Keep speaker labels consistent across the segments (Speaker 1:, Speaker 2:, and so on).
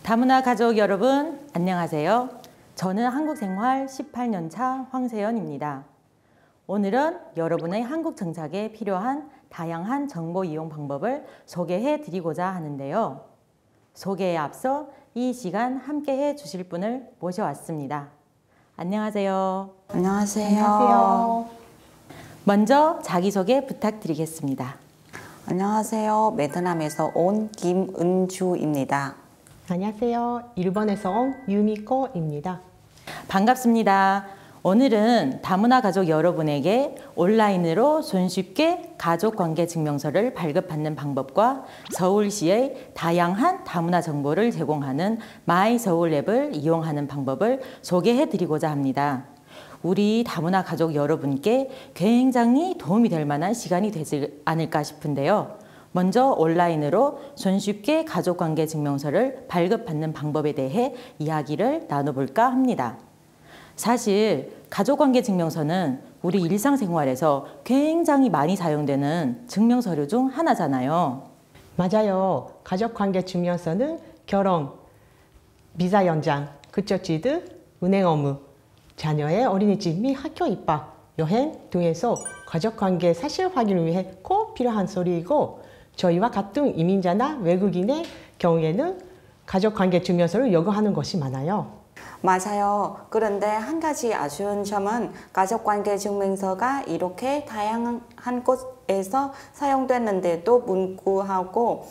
Speaker 1: 다문화 가족 여러분, 안녕하세요. 저는 한국생활 18년차 황세연입니다. 오늘은 여러분의 한국 정착에 필요한 다양한 정보 이용 방법을 소개해 드리고자 하는데요. 소개에 앞서 이 시간 함께 해 주실 분을 모셔왔습니다. 안녕하세요.
Speaker 2: 안녕하세요.
Speaker 1: 먼저 자기소개 부탁드리겠습니다.
Speaker 2: 안녕하세요. 베트남에서 온 김은주입니다.
Speaker 3: 안녕하세요. 일본에서 온 유미코입니다.
Speaker 1: 반갑습니다. 오늘은 다문화 가족 여러분에게 온라인으로 손쉽게 가족관계증명서를 발급받는 방법과 서울시의 다양한 다문화 정보를 제공하는 마이서울앱을 이용하는 방법을 소개해드리고자 합니다. 우리 다문화 가족 여러분께 굉장히 도움이 될 만한 시간이 되지 않을까 싶은데요. 먼저 온라인으로 손쉽게 가족관계증명서를 발급받는 방법에 대해 이야기를 나눠볼까 합니다. 사실 가족관계증명서는 우리 일상생활에서 굉장히 많이 사용되는 증명서류 중 하나잖아요.
Speaker 3: 맞아요. 가족관계증명서는 결혼, 비자 연장, 급여지급, 은행 업무, 자녀의 어린이집 및 학교 입학, 여행 등에서 가족관계 사실 확인을 위해 꼭 필요한 서류이고 저희와 같은 이민자나 외국인의 경우에는 가족관계증명서를 요구하는 것이 많아요.
Speaker 2: 맞아요. 그런데 한 가지 아쉬운 점은 가족관계증명서가 이렇게 다양한 곳에서 사용되는데도 불구하고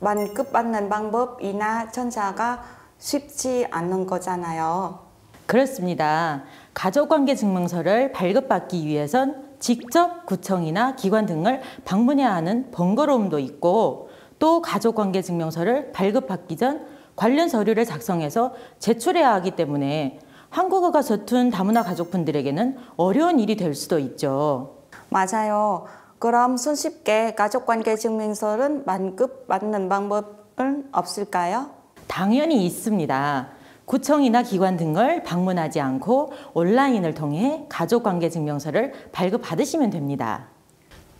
Speaker 2: 반급받는 방법이나 절차가 쉽지 않은 거잖아요.
Speaker 1: 그렇습니다. 가족관계증명서를 발급받기 위해선 직접 구청이나 기관 등을 방문해야 하는 번거로움도 있고 또 가족관계증명서를 발급받기 전 관련 서류를 작성해서 제출해야 하기 때문에 한국어가 서툰 다문화 가족분들에게는 어려운 일이 될 수도 있죠.
Speaker 2: 맞아요. 그럼 손쉽게 가족관계증명서를 반급받는 방법은 없을까요?
Speaker 1: 당연히 있습니다. 구청이나 기관 등을 방문하지 않고 온라인을 통해 가족관계증명서를 발급받으시면 됩니다.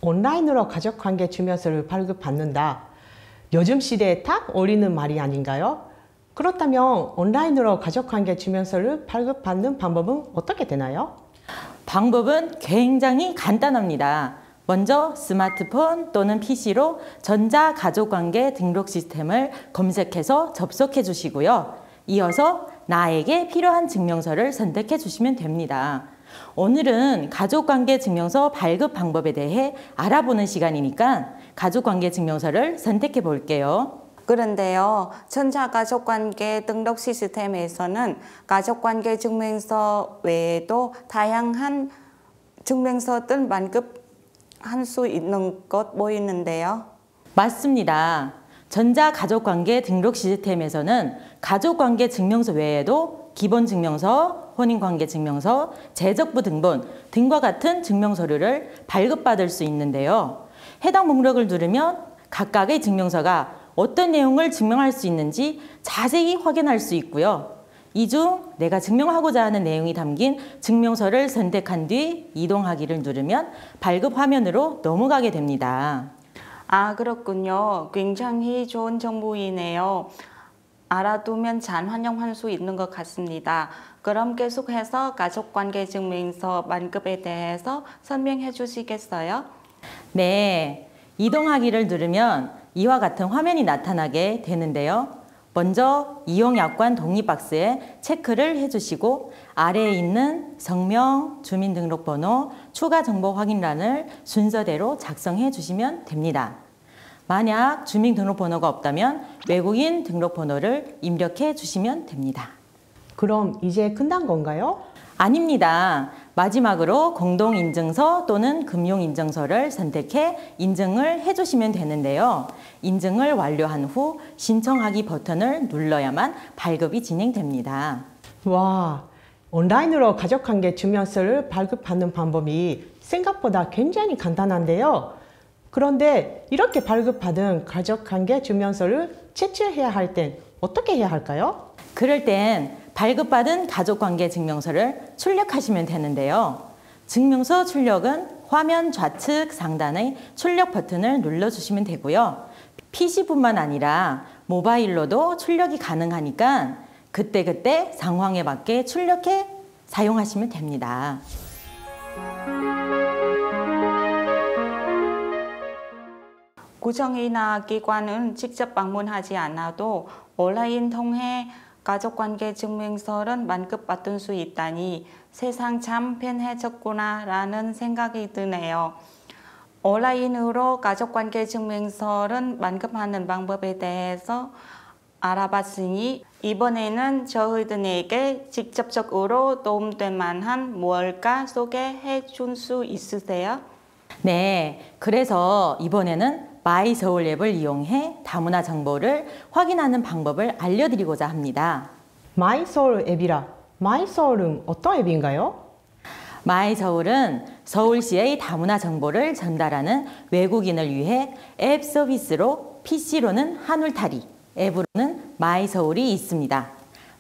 Speaker 3: 온라인으로 가족관계증명서를 발급받는다. 요즘 시대에 딱 어울리는 말이 아닌가요? 그렇다면 온라인으로 가족관계증명서를 발급받는 방법은 어떻게 되나요?
Speaker 1: 방법은 굉장히 간단합니다. 먼저 스마트폰 또는 PC로 전자가족관계 등록 시스템을 검색해서 접속해 주시고요. 이어서 나에게 필요한 증명서를 선택해 주시면 됩니다. 오늘은 가족관계증명서 발급 방법에 대해 알아보는 시간이니까 가족관계증명서를 선택해 볼게요.
Speaker 2: 그런데요, 전자가족관계 등록 시스템에서는 가족관계증명서 외에도 다양한 증명서들 반급할 수 있는 것 보이는데요.
Speaker 1: 맞습니다. 전자가족관계 등록 시스템에서는 가족관계증명서 외에도 기본증명서, 혼인관계증명서, 재적부 등본 등과 같은 증명서류를 발급받을 수 있는데요. 해당 목록을 누르면 각각의 증명서가 어떤 내용을 증명할 수 있는지 자세히 확인할 수 있고요. 이 중 내가 증명하고자 하는 내용이 담긴 증명서를 선택한 뒤 이동하기를 누르면 발급 화면으로 넘어가게 됩니다.
Speaker 2: 아, 그렇군요. 굉장히 좋은 정보이네요. 알아두면 잘 활용할 수 있는 것 같습니다. 그럼 계속해서 가족관계증명서 반급에 대해서 설명해 주시겠어요?
Speaker 1: 네, 이동하기를 누르면 이와 같은 화면이 나타나게 되는데요. 먼저 이용약관 독립 박스에 체크를 해주시고 아래에 있는 성명, 주민등록번호, 추가 정보 확인란을 순서대로 작성해 주시면 됩니다. 만약 주민등록번호가 없다면 외국인 등록번호를 입력해 주시면 됩니다.
Speaker 3: 그럼 이제 끝난 건가요?
Speaker 1: 아닙니다. 마지막으로 공동인증서 또는 금융인증서를 선택해 인증을 해주시면 되는데요. 인증을 완료한 후 신청하기 버튼을 눌러야만 발급이 진행됩니다.
Speaker 3: 와, 온라인으로 가족관계증명서를 발급받는 방법이 생각보다 굉장히 간단한데요. 그런데 이렇게 발급받은 가족관계증명서를 제출해야 할 땐 어떻게 해야 할까요?
Speaker 1: 그럴 땐 발급받은 가족관계증명서를 출력하시면 되는데요. 증명서 출력은 화면 좌측 상단의 출력 버튼을 눌러주시면 되고요. PC뿐만 아니라 모바일로도 출력이 가능하니까 그때그때 상황에 맞게 출력해 사용하시면 됩니다.
Speaker 2: 구청이나 기관은 직접 방문하지 않아도 온라인 통해 가족관계 증명서를 만급받을 수 있다니 세상 참 편해졌구나라는 생각이 드네요. 온라인으로 가족관계 증명서를 만급하는 방법에 대해서 알아봤으니 이번에는 저희들에게 직접적으로 도움될 만한 무언가 소개해 줄 수 있으세요?
Speaker 1: 네, 그래서 이번에는 마이서울 앱을 이용해 다문화 정보를 확인하는 방법을 알려드리고자 합니다.
Speaker 3: 마이서울 앱이라 마이서울은 어떤 앱인가요?
Speaker 1: 마이서울은 서울시의 다문화 정보를 전달하는 외국인을 위해 앱 서비스로 PC로는 한울타리, 앱으로는 마이서울이 있습니다.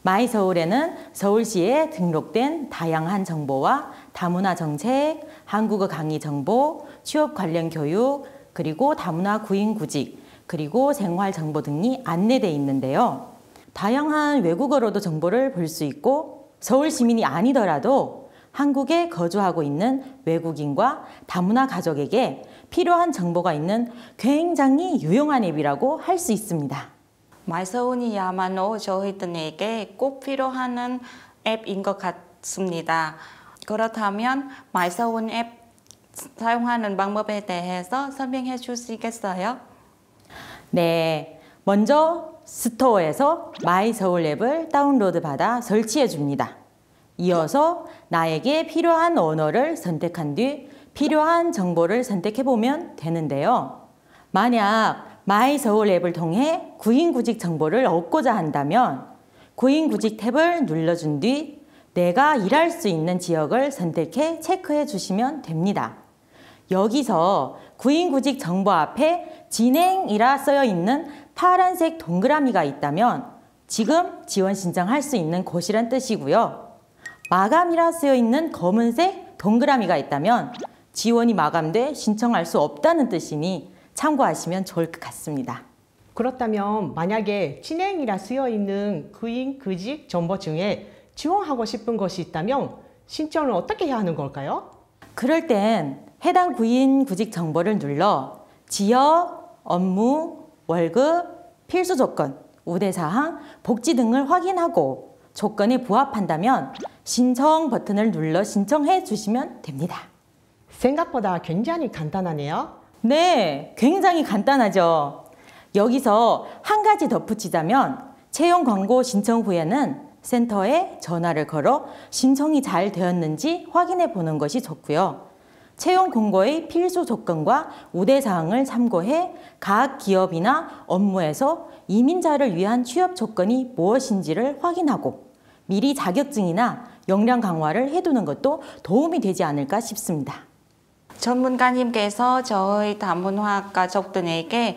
Speaker 1: 마이서울에는 서울시에 등록된 다양한 정보와 다문화 정책, 한국어 강의 정보, 취업 관련 교육, 그리고 다문화 구인구직, 그리고 생활 정보 등이 안내되어 있는데요. 다양한 외국어로도 정보를 볼 수 있고 서울 시민이 아니더라도 한국에 거주하고 있는 외국인과 다문화 가족에게 필요한 정보가 있는 굉장히 유용한 앱이라고 할 수 있습니다.
Speaker 2: 마이서울이야말로 저희들에게 꼭 필요한 앱인 것 같습니다. 그렇다면 마이서울 앱 사용하는 방법에 대해서 설명해 주시겠어요?
Speaker 1: 네, 먼저 스토어에서 마이서울 앱을 다운로드 받아 설치해 줍니다. 이어서 나에게 필요한 언어를 선택한 뒤 필요한 정보를 선택해 보면 되는데요. 만약 마이서울 앱을 통해 구인구직 정보를 얻고자 한다면 구인구직 탭을 눌러준 뒤 내가 일할 수 있는 지역을 선택해 체크해 주시면 됩니다. 여기서 구인구직 정보 앞에 진행이라 쓰여 있는 파란색 동그라미가 있다면 지금 지원 신청할 수 있는 곳이란 뜻이고요. 마감이라 쓰여 있는 검은색 동그라미가 있다면 지원이 마감돼 신청할 수 없다는 뜻이니 참고하시면 좋을 것 같습니다.
Speaker 3: 그렇다면 만약에 진행이라 쓰여 있는 구인구직 정보 중에 지원하고 싶은 것이 있다면 신청을 어떻게 해야 하는 걸까요?
Speaker 1: 그럴 땐 해당 구인구직 정보를 눌러 지역, 업무, 월급, 필수 조건, 우대사항, 복지 등을 확인하고 조건에 부합한다면 신청 버튼을 눌러 신청해 주시면 됩니다.
Speaker 3: 생각보다 굉장히 간단하네요.
Speaker 1: 네, 굉장히 간단하죠. 여기서 한 가지 덧붙이자면 채용 광고 신청 후에는 센터에 전화를 걸어 신청이 잘 되었는지 확인해 보는 것이 좋고요. 채용 공고의 필수 조건과 우대사항을 참고해 각 기업이나 업무에서 이민자를 위한 취업 조건이 무엇인지를 확인하고 미리 자격증이나 역량 강화를 해두는 것도 도움이 되지 않을까 싶습니다.
Speaker 2: 전문가님께서 저희 다문화 가족들에게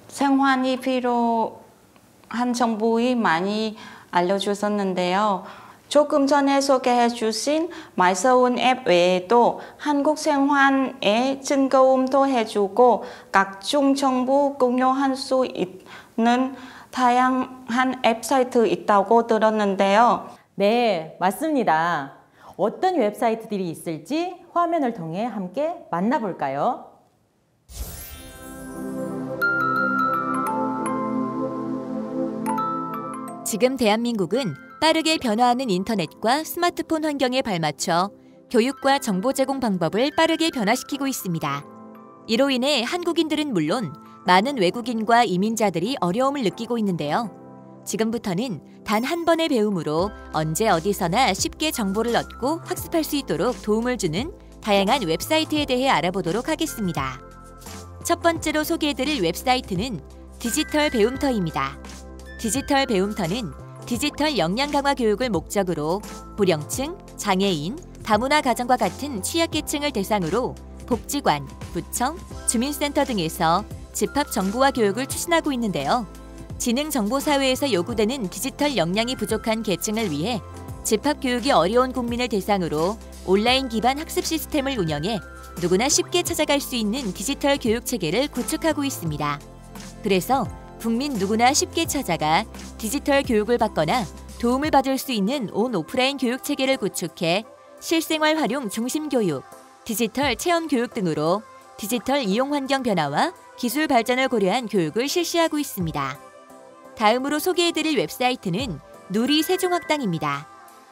Speaker 2: 생활이 필요한 정보를 많이 알려주셨는데요. 조금 전에 소개해 주신 마이서울 앱 외에도 한국 생활에 즐거움도 해주고 각종 정보 공유할 수 있는 다양한 웹사이트 있다고 들었는데요.
Speaker 1: 네, 맞습니다. 어떤 웹사이트들이 있을지 화면을 통해 함께 만나볼까요?
Speaker 4: 지금 대한민국은 빠르게 변화하는 인터넷과 스마트폰 환경에 발맞춰 교육과 정보 제공 방법을 빠르게 변화시키고 있습니다. 이로 인해 한국인들은 물론 많은 외국인과 이민자들이 어려움을 느끼고 있는데요. 지금부터는 단 한 번의 배움으로 언제 어디서나 쉽게 정보를 얻고 학습할 수 있도록 도움을 주는 다양한 웹사이트에 대해 알아보도록 하겠습니다. 첫 번째로 소개해드릴 웹사이트는 디지털 배움터입니다. 디지털 배움터는 디지털 역량 강화 교육을 목적으로 고령층, 장애인, 다문화 가정과 같은 취약계층을 대상으로 복지관, 구청, 주민센터 등에서 집합 정보화 교육을 추진하고 있는데요. 지능정보사회에서 요구되는 디지털 역량이 부족한 계층을 위해 집합교육이 어려운 국민을 대상으로 온라인 기반 학습 시스템을 운영해 누구나 쉽게 찾아갈 수 있는 디지털 교육 체계를 구축하고 있습니다. 그래서 국민 누구나 쉽게 찾아가 디지털 교육을 받거나 도움을 받을 수 있는 온 오프라인 교육 체계를 구축해 실생활 활용 중심 교육, 디지털 체험 교육 등으로 디지털 이용 환경 변화와 기술 발전을 고려한 교육을 실시하고 있습니다. 다음으로 소개해드릴 웹사이트는 누리세종학당입니다.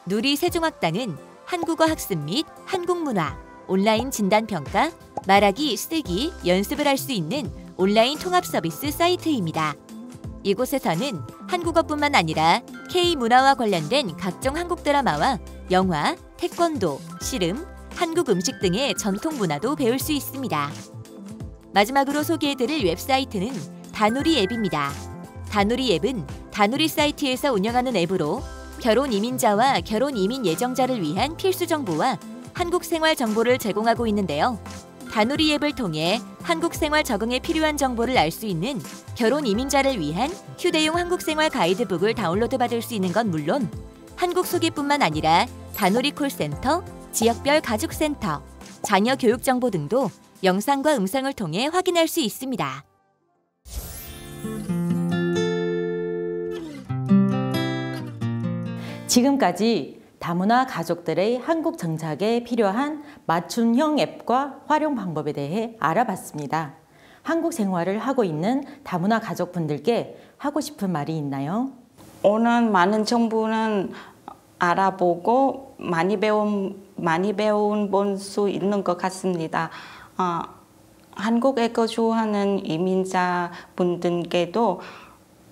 Speaker 4: 누리세종학당은 한국어 학습 및 한국문화, 온라인 진단평가, 말하기, 쓰기, 연습을 할 수 있는 온라인 통합 서비스 사이트입니다. 이곳에서는 한국어뿐만 아니라 K-문화와 관련된 각종 한국 드라마와 영화, 태권도, 씨름, 한국 음식 등의 전통 문화도 배울 수 있습니다. 마지막으로 소개해드릴 웹사이트는 다누리 앱입니다. 다누리 앱은 다누리 사이트에서 운영하는 앱으로 결혼 이민자와 결혼 이민 예정자를 위한 필수 정보와 한국 생활 정보를 제공하고 있는데요. 다누리 앱을 통해 한국 생활 적응에 필요한 정보를 알 수 있는 결혼 이민자를 위한 휴대용 한국 생활 가이드북을 다운로드 받을 수 있는 건 물론 한국 소개뿐만 아니라 다누리 콜센터, 지역별 가족센터, 자녀 교육 정보 등도 영상과 음성을 통해 확인할 수 있습니다.
Speaker 1: 지금까지 다문화 가족들의 한국 정착에 필요한 맞춤형 앱과 활용 방법에 대해 알아봤습니다. 한국 생활을 하고 있는 다문화 가족분들께 하고 싶은 말이 있나요?
Speaker 2: 오늘 많은 정보는 알아보고 많이 배운 볼 수 있는 것 같습니다. 한국에 거주하는 이민자분들께도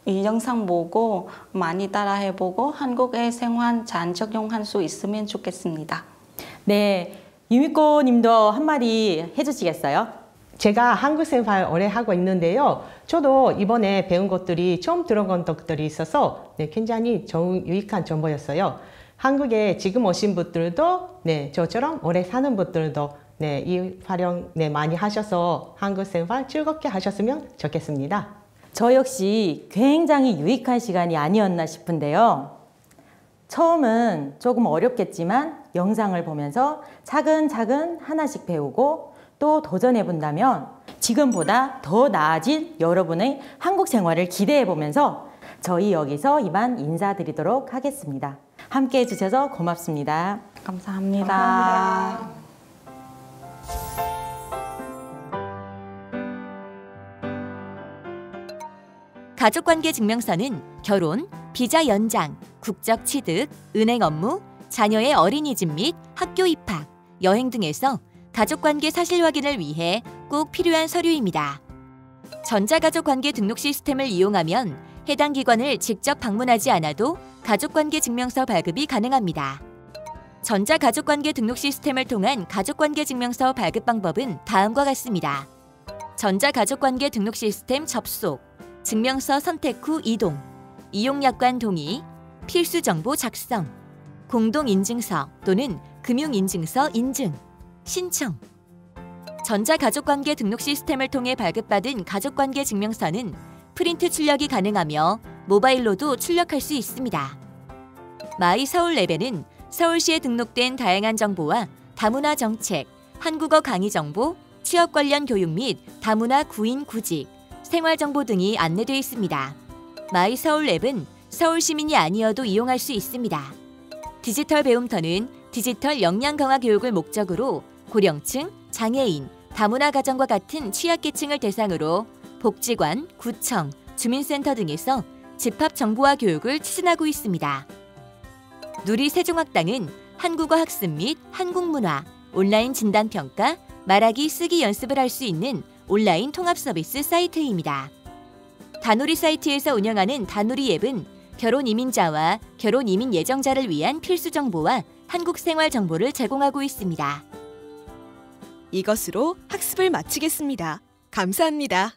Speaker 2: 이 영상 보고 많이 따라해보고 한국의 생활 잘 적용할 수 있으면 좋겠습니다.
Speaker 1: 네, 유미코 님도 한마디 해주시겠어요?
Speaker 3: 제가 한국 생활 오래 하고 있는데요. 저도 이번에 배운 것들이 처음 들어본 것들이 있어서 굉장히 좋은 유익한 정보였어요. 한국에 지금 오신 분들도 저처럼 오래 사는 분들도 이 활용 많이 하셔서 한국 생활 즐겁게 하셨으면 좋겠습니다.
Speaker 1: 저 역시 굉장히 유익한 시간이 아니었나 싶은데요. 처음은 조금 어렵겠지만 영상을 보면서 차근차근 하나씩 배우고 또 도전해 본다면 지금보다 더 나아질 여러분의 한국 생활을 기대해 보면서 저희 여기서 이만 인사드리도록 하겠습니다. 함께 해주셔서 고맙습니다.
Speaker 2: 감사합니다.
Speaker 4: 가족관계 증명서는 결혼, 비자 연장, 국적 취득, 은행 업무, 자녀의 어린이집 및 학교 입학, 여행 등에서 가족관계 사실 확인을 위해 꼭 필요한 서류입니다. 전자가족관계 등록 시스템을 이용하면 해당 기관을 직접 방문하지 않아도 가족관계 증명서 발급이 가능합니다. 전자가족관계 등록 시스템을 통한 가족관계 증명서 발급 방법은 다음과 같습니다. 전자가족관계 등록 시스템 접속, 증명서 선택 후 이동, 이용약관 동의, 필수 정보 작성, 공동인증서 또는 금융인증서 인증, 신청. 전자가족관계 등록 시스템을 통해 발급받은 가족관계 증명서는 프린트 출력이 가능하며 모바일로도 출력할 수 있습니다. 마이 서울 앱에는 서울시에 등록된 다양한 정보와 다문화 정책, 한국어 강의 정보, 취업 관련 교육 및 다문화 구인 구직, 생활정보 등이 안내되어 있습니다. 마이 서울 앱은 서울 시민이 아니어도 이용할 수 있습니다. 디지털 배움터는 디지털 역량 강화 교육을 목적으로 고령층, 장애인, 다문화 가정과 같은 취약계층을 대상으로 복지관, 구청, 주민센터 등에서 집합 정보화 교육을 추진하고 있습니다. 누리세종학당은 한국어 학습 및 한국문화, 온라인 진단평가, 말하기, 쓰기 연습을 할 수 있는 온라인 통합 서비스 사이트입니다. 다누리 사이트에서 운영하는 다누리 앱은 결혼 이민자와 결혼 이민 예정자를 위한 필수 정보와 한국 생활 정보를 제공하고 있습니다.
Speaker 5: 이것으로 학습을 마치겠습니다. 감사합니다.